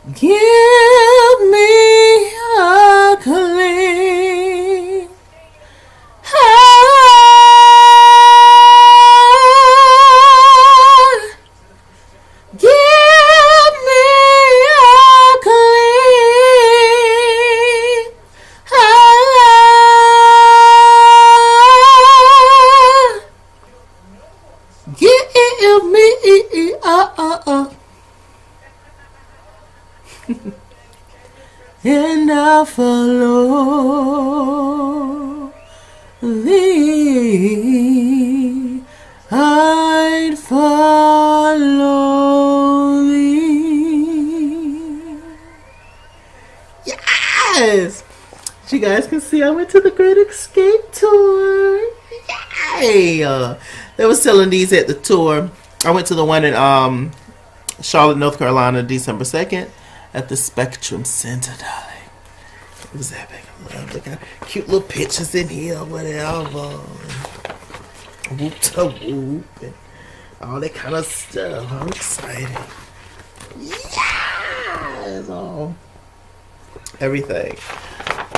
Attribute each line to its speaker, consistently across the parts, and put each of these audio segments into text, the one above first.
Speaker 1: Give me a clean heart. Give me a clean heart. Give me and I'll follow thee. I'd follow thee. Yes! As you guys can see, I went to the Great Escape Tour. Yay! They was selling these at the tour. I went to the one in Charlotte, North Carolina, December 2nd at the Spectrum Center, darling. It was epic. I love it. They got cute little pictures in here, whatever. Whoop to whoop and all that kind of stuff. I'm excited. Yeah! All everything.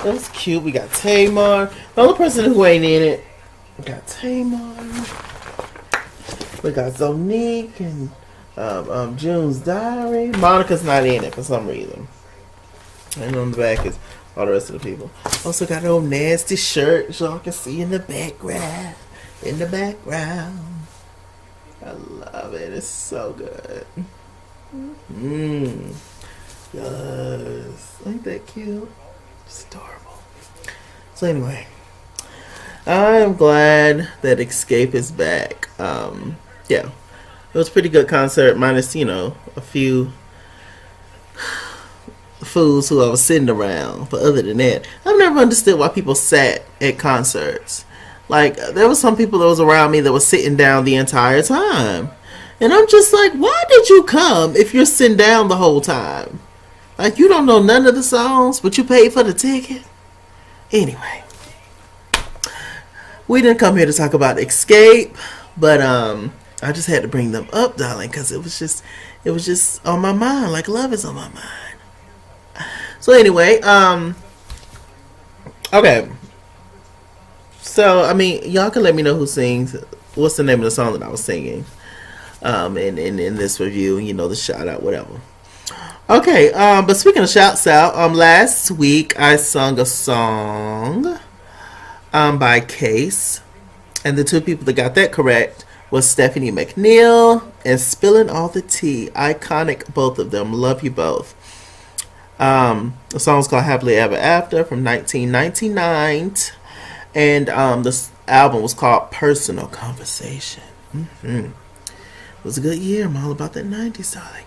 Speaker 1: It was cute. We got Tamar. The only person who ain't in it. We got Tamar. We got Zonique and June's Diary. Monica's not in it for some reason. And on the back is all the rest of the people. Also got an old nasty shirt, so y'all can see in the background. In the background. I love it. It's so good. Yes. Ain't that cute? It's adorable. So anyway, I'm glad that Escape is back. Yeah. It was a pretty good concert, minus, a few fools who I was sitting around. But other than that, I've never understood why people sat at concerts. Like, there was some people that was around me that was sitting down the entire time. And I'm just like, why did you come if you're sitting down the whole time? Like, you don't know none of the songs, but you paid for the ticket? Anyway. We didn't come here to talk about Escape, but, I just had to bring them up, darling, because it was just on my mind. Like, love is on my mind. So anyway, okay. So, I mean, y'all can let me know who sings. What's the name of the song that I was singing? In this review, the shout out, whatever. Okay, but speaking of shouts out, last week I sung a song, by Case, and the two people that got that correct was Stephanie McNeil and Spilling All the Tea. Iconic, both of them. Love you both. The song's called Happily Ever After from 1999. And this album was called Personal Conversation. It was a good year. I'm all about that 90s, darling.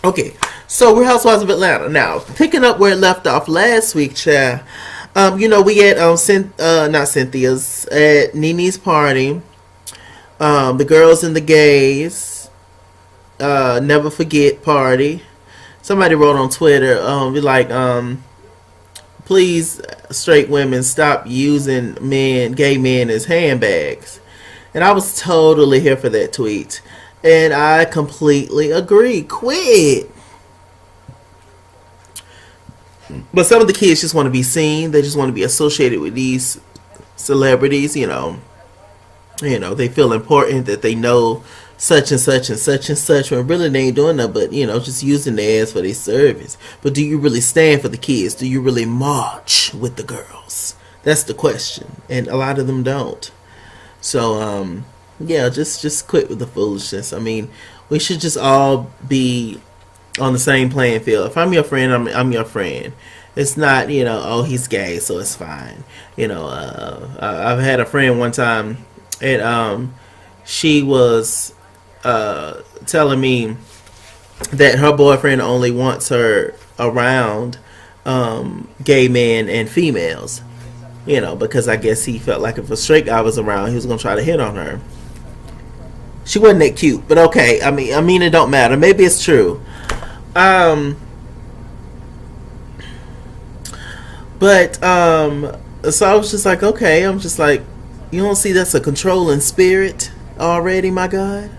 Speaker 1: Okay, so we're Housewives of Atlanta. Now, picking up where it left off last week, child. We had not Cynthia's, at Nene's party. The girls and the gays, never forget party. Somebody wrote on Twitter, please, straight women, stop using gay men as handbags. And I was totally here for that tweet. And I completely agree. Quit. But some of the kids just want to be seen. They just want to be associated with these celebrities, they feel important that they know such and such and such and such, when really they ain't doing nothing but, just using their ass for their service. But do you really stand for the kids? Do you really march with the girls? That's the question. And a lot of them don't. So, just quit with the foolishness. I mean, we should just all be on the same playing field. If I'm your friend, I'm your friend. It's not, oh, he's gay, so it's fine. I've had a friend one time, and she was telling me that her boyfriend only wants her around gay men and females, because I guess he felt like if a straight guy was around, he was going to try to hit on her. She wasn't that cute, but okay. I mean, it don't matter. Maybe it's true. But so I was just like, okay. I'm just like, you don't see that's a controlling spirit already, my God?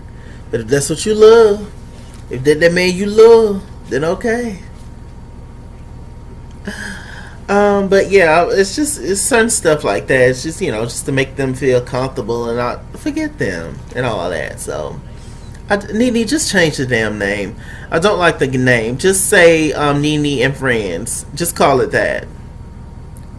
Speaker 1: But if that's what you love, if that man you love, then okay. But yeah, it's certain stuff like that. It's just, just to make them feel comfortable and not forget them and all that. So, Nene, just change the damn name. I don't like the name. Just say Nene and Friends. Just call it that.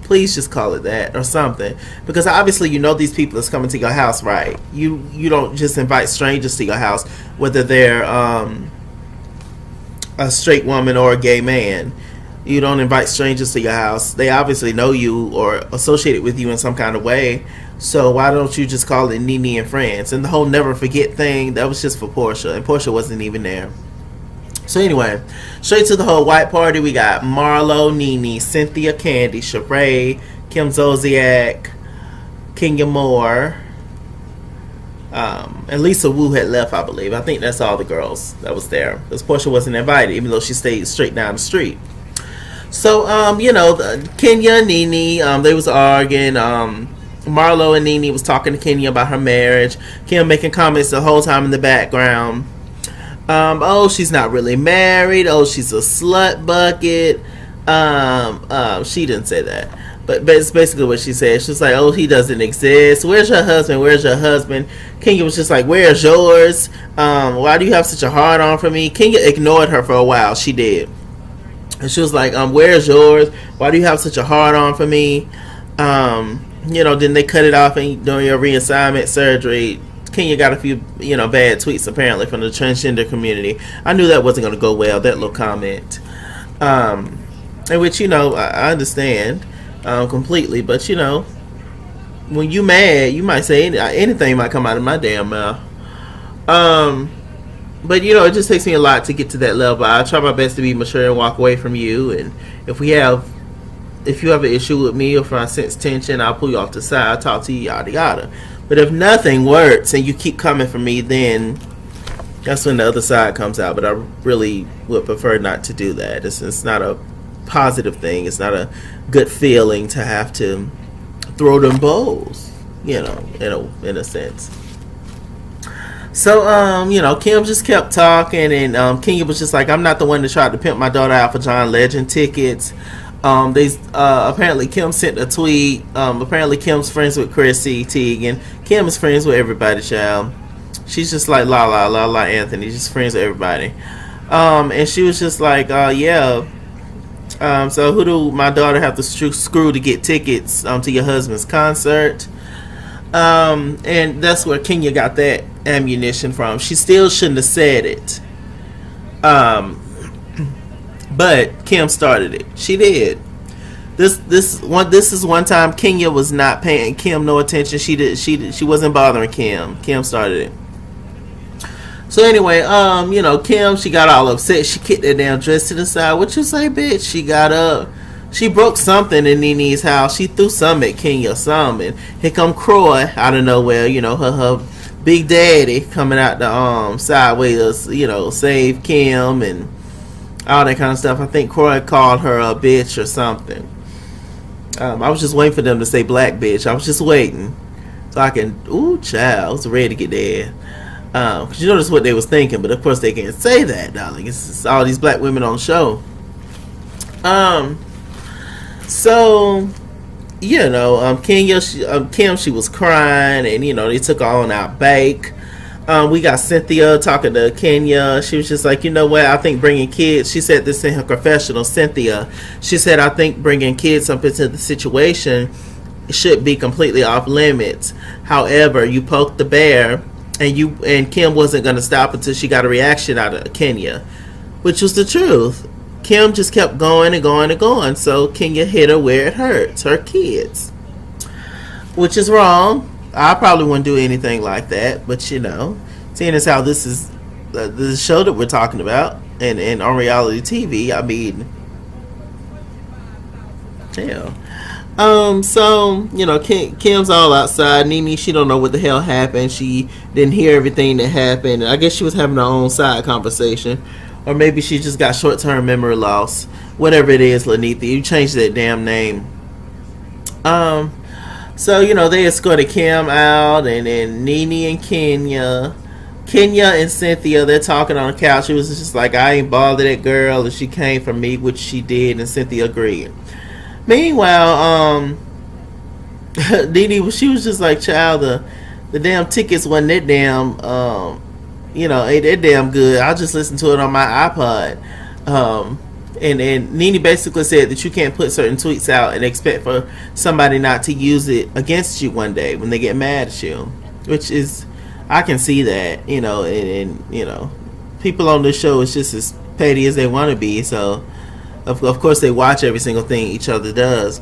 Speaker 1: Please just call it that or something. Because obviously these people that's coming to your house, right? You don't just invite strangers to your house, whether they're a straight woman or a gay man. You don't invite strangers to your house. They obviously know you or associate with you in some kind of way. So why don't you just call it Nene and Friends? And the whole never forget thing, that was just for Portia. And Portia wasn't even there. So anyway, straight to the whole white party. We got Marlo, Nene, Cynthia, Candy, Sheree, Kim Zolciak, Kenya Moore, and Lisa Wu had left, I believe. I think that's all the girls that was there. Because Portia wasn't invited, even though she stayed straight down the street. So, Kenya and Nene, they was arguing. Marlo and Nene was talking to Kenya about her marriage. Kim making comments the whole time in the background. Oh, she's not really married. Oh, she's a slut bucket. She didn't say that. But it's basically what she said. She's like, oh, he doesn't exist. Where's your husband? Where's your husband? Kenya was just like, where's yours? Why do you have such a hard on for me? Kenya ignored her for a while. She did. And she was like, where's yours? Why do you have such a hard on for me? Then they cut it off and during your reassignment surgery. Kenya got a few, bad tweets apparently from the transgender community. I knew that wasn't going to go well, that little comment. In which, I understand completely. But, when you mad, you might say anything might come out of my damn mouth. But, it just takes me a lot to get to that level. I try my best to be mature and walk away from you. And if you have an issue with me or if I sense tension, I'll pull you off the side, talk to you, yada, yada. But if nothing works and you keep coming for me, then that's when the other side comes out. But I really would prefer not to do that. It's not a positive thing. It's not a good feeling to have to throw them bowls, in a sense. So, Kim just kept talking, and Kenya was just like, I'm not the one that tried to pimp my daughter out for John Legend tickets. Apparently Kim sent a tweet. Apparently Kim's friends with Chrissy Teigen. Kim is friends with everybody, child. She's just like la la la la Anthony, just friends with everybody. And she was just like, yeah. So who do my daughter have to screw to get tickets to your husband's concert? And that's where Kenya got that ammunition from. She still shouldn't have said it. But Kim started it. She did. This is one time Kenya was not paying Kim no attention. She wasn't bothering Kim. Kim started it. So anyway, Kim, she got all upset. She kicked that damn dress to the side. What you say, bitch? She got up. She broke something in Nene's house. She threw something at Kenya, something. Here come Croy out of nowhere. Her big daddy coming out the sideways. Save Kim and all that kind of stuff. I think Croy called her a bitch or something. I was just waiting for them to say black bitch. I was just waiting so I can. Ooh, child, I was ready to get there. Because that's what they was thinking, but of course they can't say that, darling. It's all these black women on the show. So, Kenya, Kim, she was crying, and they took her on out bake. We got Cynthia talking to Kenya. She was just like, what? I think bringing kids. She said this in her confessional. Cynthia. She said, I think bringing kids up into the situation should be completely off limits. However, you poked the bear, and Kim wasn't going to stop until she got a reaction out of Kenya, which was the truth. Kim just kept going and going and going. So Kenya hit her where it hurts, her kids, which is wrong. I probably wouldn't do anything like that, but seeing as how this is the show that we're talking about, and on reality TV, I mean, hell. So Kim's all outside. Nene, she don't know what the hell happened. She didn't hear everything that happened. I guess she was having her own side conversation, or maybe she just got short-term memory loss. Whatever it is, Lanitha, you changed that damn name. So, they escorted Kim out, and then Nene and Kenya Kenya and Cynthia, they're talking on the couch. She was just like, I ain't bothered that girl, and she came for me, which she did, and Cynthia agreed. Meanwhile, Dee Dee, she was just like, child, the damn tickets wasn't that damn, ain't that damn good. I'll just listen to it on my iPod. And Nene basically said that you can't put certain tweets out and expect for somebody not to use it against you one day when they get mad at you, which is, I can see that, and people on this show is just as petty as they want to be, so of course they watch every single thing each other does.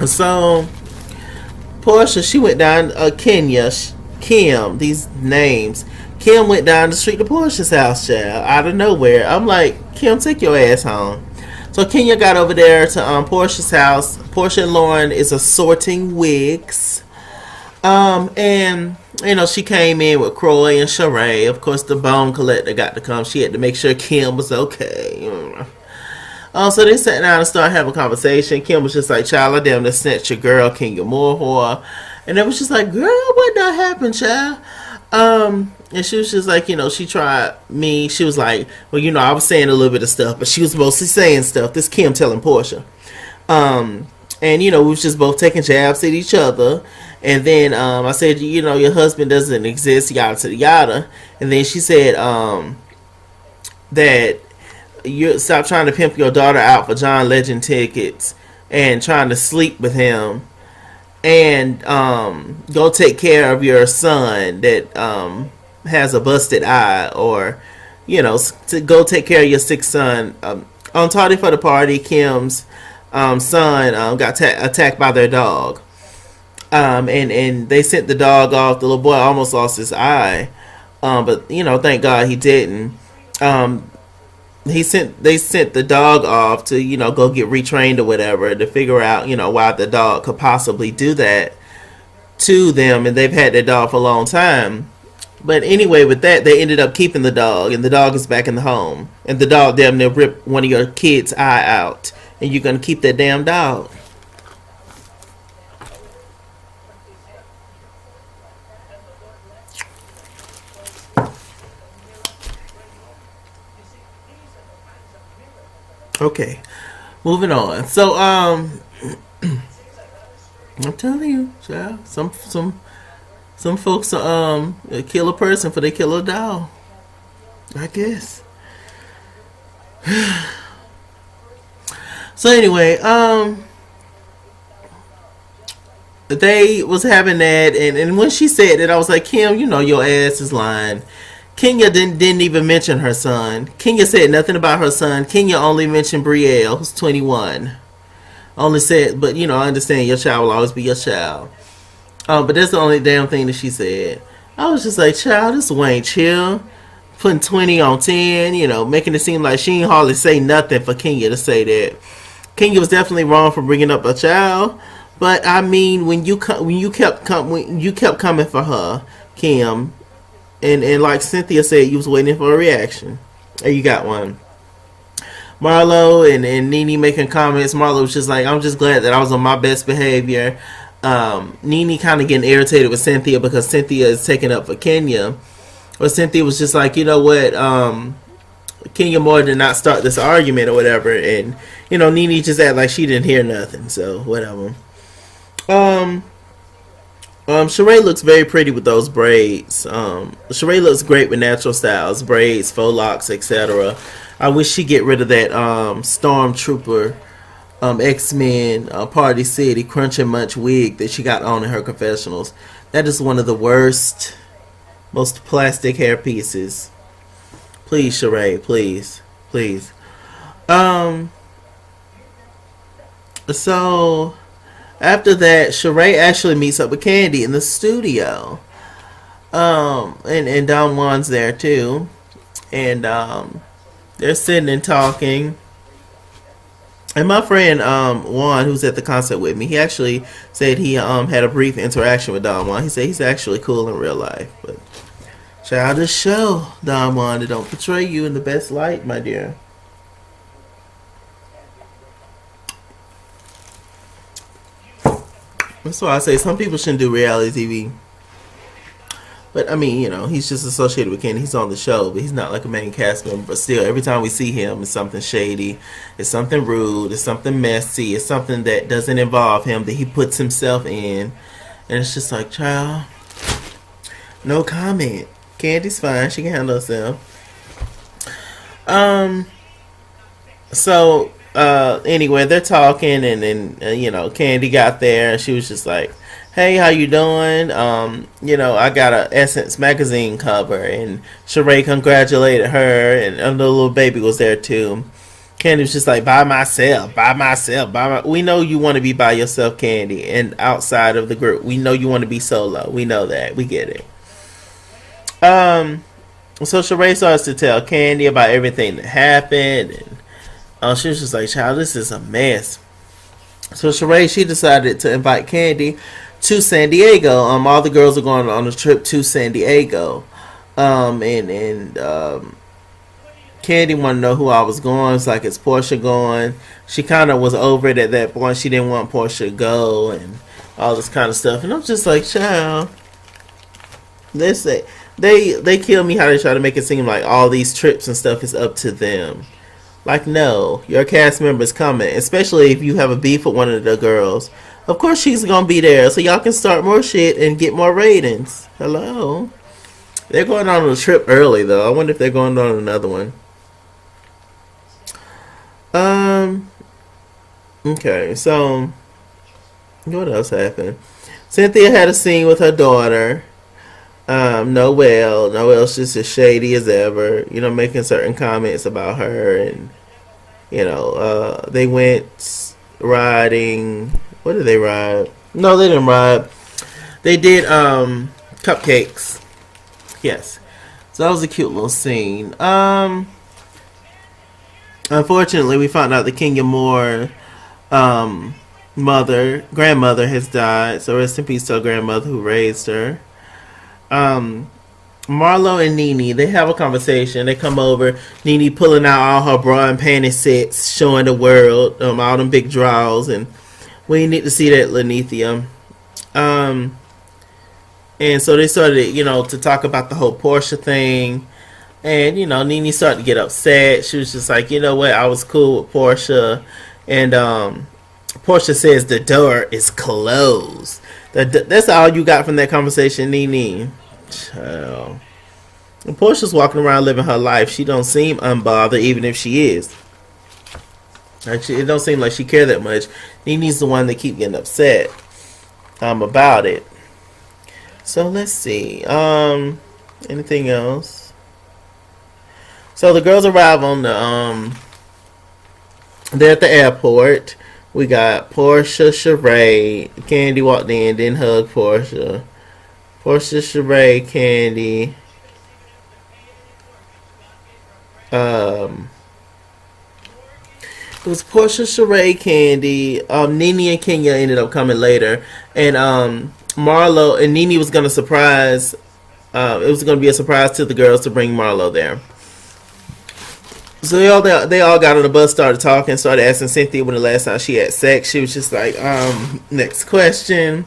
Speaker 1: So Portia, she went down, Kim, these names. Kim went down the street to Portia's house, child, out of nowhere. I'm like, Kim, take your ass home. So Kenya got over there to Portia's house. Portia and Lauren is assorting wigs. And she came in with Croy and Sheree. Of course, the bone collector got to come. She had to make sure Kim was okay. So they sat down and started having a conversation. Kim was just like, child, I damn near snatched your girl, Kenya more whore. And it was just like, girl, what done happened, child? And she was just like, she tried me. She was like, well, I was saying a little bit of stuff, but she was mostly saying stuff. This Kim telling Portia. And, we was just both taking jabs at each other. And then I said, your husband doesn't exist, yada to the yada. And then she said that you stop trying to pimp your daughter out for John Legend tickets and trying to sleep with him. And go take care of your son that has a busted eye, or to go take care of your sick son. On tardy for the party, Kim's son got attacked by their dog, and they sent the dog off. The little boy almost lost his eye, but thank God he didn't. They sent the dog off to go get retrained or whatever, to figure out why the dog could possibly do that to them, and they've had that dog for a long time. But anyway, with that, they ended up keeping the dog, and the dog is back in the home, and the dog damn near ripped one of your kids' eye out, and you're gonna keep that damn dog. Okay, moving on. So, I'm telling you, child, some folks kill a person for they kill a doll, I guess. So anyway, they was having that, and when she said that, I was like, Kim, your ass is lying. Kenya didn't even mention her son. Kenya said nothing about her son. Kenya only mentioned Brielle, who's 21. Only said, but I understand your child will always be your child. But that's the only damn thing that she said. I was just like, child, this ain't chill. Putting 20 on 10, making it seem like she ain't hardly say nothing for Kenya to say that. Kenya was definitely wrong for bringing up a child. But I mean, when you kept coming for her, Kim, and like Cynthia said, you was waiting for a reaction. There you got one. Marlo and Nene making comments. Marlo was just like, I'm just glad that I was on my best behavior. Nene kind of getting irritated with Cynthia because Cynthia is taking up for Kenya. But Cynthia was just like, you know what, Kenya Moore did not start this argument or whatever. And, Nene just acted like she didn't hear nothing. So, whatever. Sheree looks very pretty with those braids. Sheree looks great with natural styles, braids, faux locks, etc. I wish she'd get rid of that Stormtrooper X-Men Party City Crunch and Munch wig that she got on in her confessionals. That is one of the worst, most plastic hair pieces. Please, Sheree, please. So after that, Sheree actually meets up with Candy in the studio. And Don Juan's there too. And they're sitting and talking. And my friend Juan, who's at the concert with me, he actually said he had a brief interaction with Don Juan. He said he's actually cool in real life. But childish show, Don Juan. They don't portray you in the best light, my dear. That's why I say some people shouldn't do reality TV. But I mean, he's just associated with Candy. He's on the show, but he's not like a main cast member. But still, every time we see him, it's something shady, it's something rude, it's something messy, it's something that doesn't involve him that he puts himself in, and it's just like, child, no comment. Candy's fine; she can handle herself. So anyway, they're talking, and then Candy got there, and she was just like, "Hey, how you doing? I got a Essence magazine cover," and Sheree congratulated her, and the little baby was there too. Candy was just like, "By myself, by myself, We know you want to be by yourself, Candy, and outside of the group. We know you want to be solo. We know that. We get it." So Sheree starts to tell Candy about everything that happened, and she was just like, "Child, this is a mess." So Sheree, she decided to invite Candy to San Diego. All the girls are going on a trip to San Diego. And Candy wanted to know who I was going. It's like, is Portia going? She kind of was over it at that point. She didn't want Portia to go and all this kind of stuff. And I'm just like, child, they kill me how they try to make it seem like all these trips and stuff is up to them. Like, no, your cast member's coming, especially if you have a beef with one of the girls. Of course she's going to be there, so y'all can start more shit and get more ratings. Hello? They're going on a trip early, though. I wonder if they're going on another one. Okay, so what else happened? Cynthia had a scene with her daughter. Noelle's just as shady as ever, making certain comments about her, and they went riding. What did they ride? No, they didn't ride. They did cupcakes. Yes, so that was a cute little scene. Unfortunately, we found out that Kenya Moore grandmother has died, so rest in peace to her grandmother who raised her. Marlo and Nene, they have a conversation. They come over, Nene pulling out all her bra and panty sets, showing the world all them big draws, and we need to see that, Lanithia. And so they started, to talk about the whole Portia thing, and Nene started to get upset. She was just like, you know what, I was cool with Portia, and Portia says the door is closed. That's all you got from that conversation, Nene. Child. And Portia's walking around living her life. She don't seem unbothered, even if she is. It don't seem like she cared that much. Nene's the one that keep getting upset about it. So let's see. Anything else? So the girls arrive on the they're at the airport. We got Portia, Sheree. Candy walked in, didn't hug Portia. Portia, Sheree, Candy. It was Portia, Sheree, Candy. Nene and Kenya ended up coming later, and Marlo and Nene was gonna surprise. It was gonna be a surprise to the girls to bring Marlo there. So they all got on the bus, started talking, started asking Cynthia when the last time she had sex. She was just like, next question.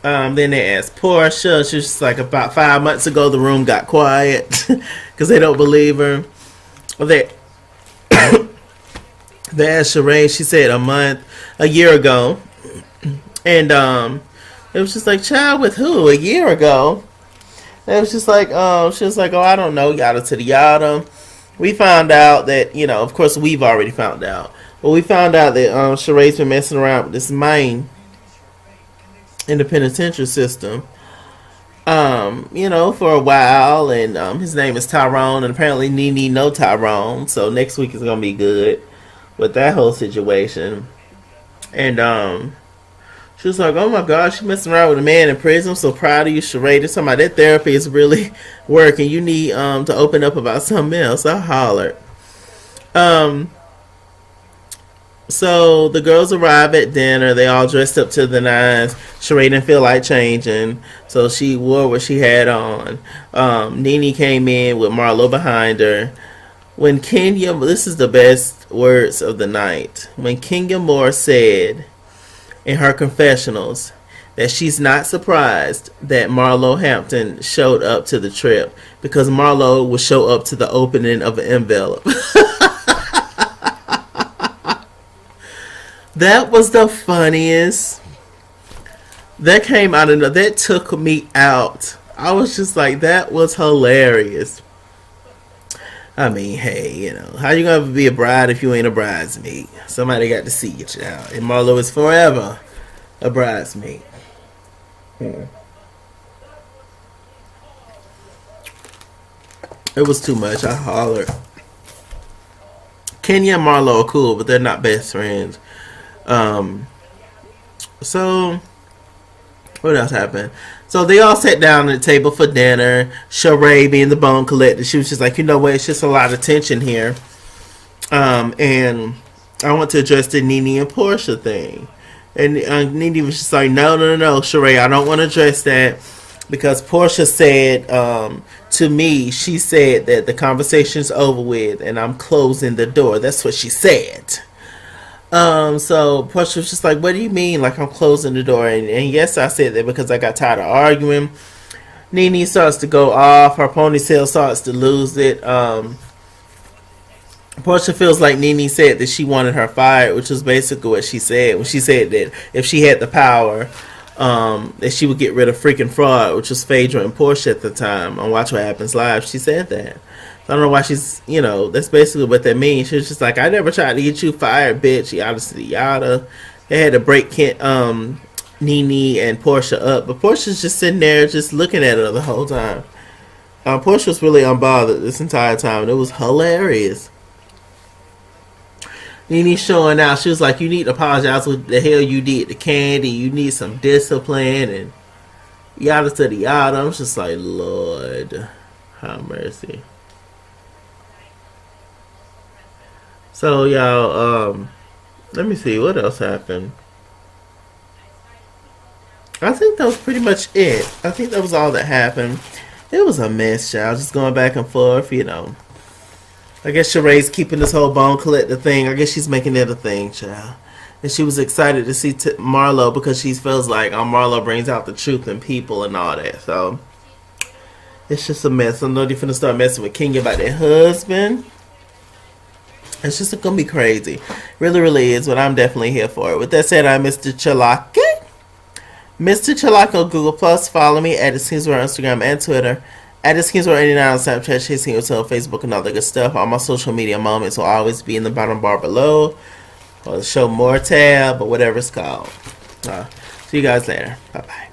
Speaker 1: Then they asked Portia. She was just like, about 5 months ago, the room got quiet because they don't believe her. They asked Sheree. She said a year ago, and it was just like, child, with who? A year ago. And it was just like, she was like, I don't know, yada to the yada. We found out that, of course we've already found out, but we found out that Sheree's been messing around with this man in the penitentiary system, for a while, and his name is Tyrone, and apparently Nene know Tyrone, so next week is gonna be good with that whole situation. And she was like, oh my gosh, you messing around with a man in prison. I'm so proud of you, Sheree. This somebody that therapy is really working. You need to open up about something else. I hollered. So the girls arrive at dinner. They all dressed up to the nines. Sheree didn't feel like changing, so she wore what she had on. Nene came in with Marlo behind her. When Kenya, this is the best words of the night. When Kenya Moore said in her confessionals that she's not surprised that Marlo Hampton showed up to the trip because Marlo would show up to the opening of an envelope. That was the funniest. That came out of that took me out. I was just like, that was hilarious. I mean, hey, you know, how you gonna be a bride if you ain't a bridesmaid? Somebody got to see you, child. And Marlo is forever a bridesmaid. It was too much. I hollered. Kenya and Marlo are cool, but they're not best friends. So what else happened? So they all sat down at the table for dinner. Sheree, being the bone collector, she was just like, you know what, it's just a lot of tension here. And I want to address the Nene and Portia thing. And Nene was just like, no, Sheree, I don't want to address that. Because Portia said to me, she said that the conversation's over with and I'm closing the door. That's what she said. So Portia was just like, what do you mean? Like, I'm closing the door. And yes, I said that because I got tired of arguing. Nene starts to go off. Her ponytail starts to lose it. Portia feels like Nene said that she wanted her fired, which was basically what she said. When she said that if she had the power, that she would get rid of freaking fraud, which was Phaedra and Portia at the time on Watch What Happens Live. She said that. I don't know why she's, you know, that's basically what that means. She was just like, I never tried to get you fired, bitch, yada. They had to break Nene and Portia up. But Portia's just sitting there just looking at her the whole time. Portia was really unbothered this entire time. And it was hilarious. Nene showing out. She was like, you need to apologize for what the hell you did to Candy. You need some discipline and yada. I'm just like, Lord, have mercy. So, y'all, let me see. What else happened? I think that was pretty much it. I think that was all that happened. It was a mess, y'all. Just going back and forth, you know. I guess Sheree's keeping this whole bone collector thing. I guess she's making it a thing, child. And she was excited to see Marlo because she feels like Marlo brings out the truth in people and all that. So, it's just a mess. I know they're finna start messing with Kenya about their husband. It's just going to be crazy. Really, really is, but I'm definitely here for it. With that said, I'm Mr. Chalake. Mr. Chalake on Google+. Follow me at ItsKingsWorld on Instagram and Twitter. At ItsKingsWorld89 on Snapchat, Chasing Yourself on Facebook, and all that good stuff. All my social media moments will always be in the bottom bar below. Or the show more tab, or whatever it's called. See you guys later. Bye-bye.